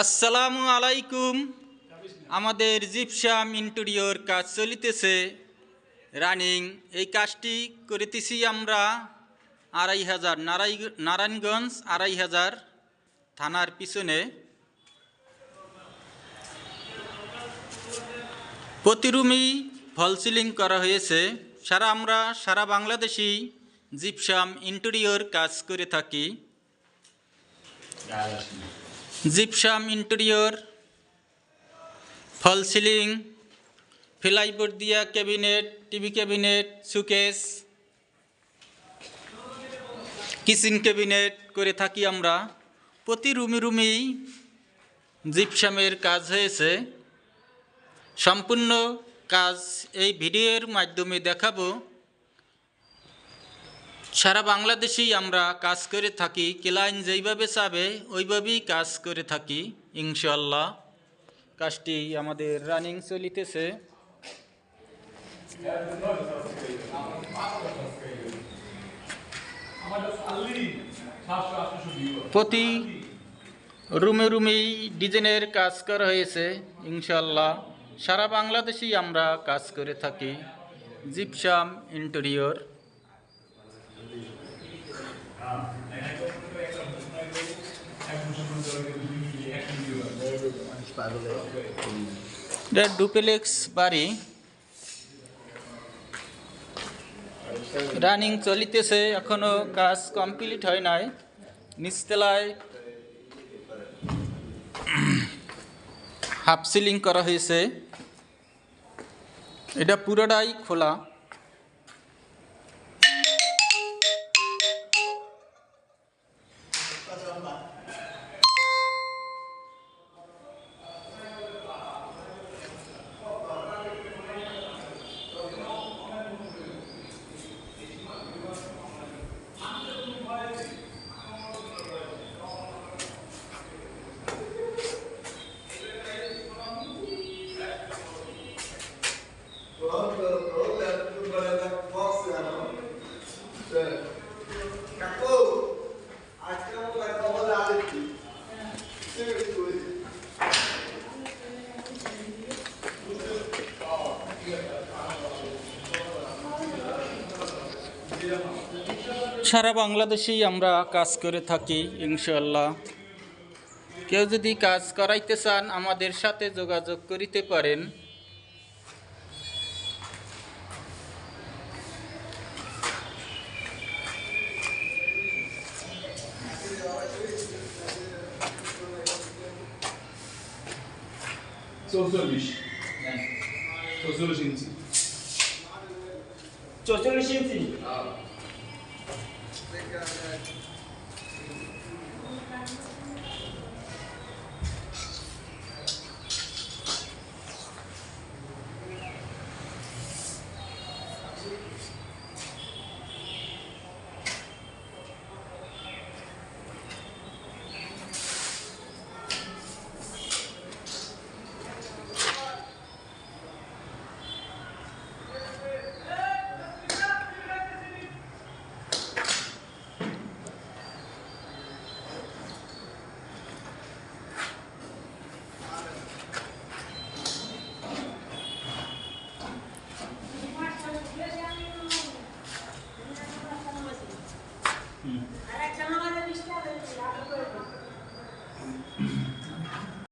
আসসালামু আলাইকুম। আমাদের জিপসাম ইন্টেরিয়র কাজ চলিতেছে রানিং। এই কাজটি করিতেছি আমরা ২৫০০ নারায়ণগঞ্জ ২৫০০ থানার পিছনে। প্রতি রুমেই ফল সিলিং করা হয়েছে। আমরা সারা বাংলাদেশি জিপসাম ইন্টেরিয়র কাজ করে থাকি। Gypsum interior, false ceiling, plyboard দিয়া cabinet, TV cabinet, showcase, kitchen cabinet করে থাকি আমরা। প্রতি রুমেই জিপসামের কাজ হয়েছে। সম্পূর্ণ কাজ এই ভিডিওর মাধ্যমে দেখাবো। সারা বাংলাদেশেই আমরা কাজ করে থাকি। ক্লায়েন্ট যেইভাবে চাবে ওইভাবেই কাজ করে থাকি ইনশাআল্লাহ। কাজটি আমাদের রানিং চলিতেছে। প্রতি রুমেই ডিজাইনের কাজ করা হয়েছে ইনশাআল্লাহ। সারা বাংলাদেশেই আমরা কাজ করে থাকি জিপসাম ইন্টেরিয়র। ডুপ্লেক্স বাড়ি রানিং চলিতেছে, এখনো কাজ কমপ্লিট হয় নাই। নিচতলায় হাফ সিলিং করা হয়েছে, এটা পুরোটাই খোলা। সারা বাংলাদেশেই আমরা কাজ করে থাকি ইনশাআল্লাহ। কেউ যদি কাজ করাইতে চান আমাদের সাথে যোগাযোগ করিতে পারেন। চৌচল্লিশ ইঞ্চি।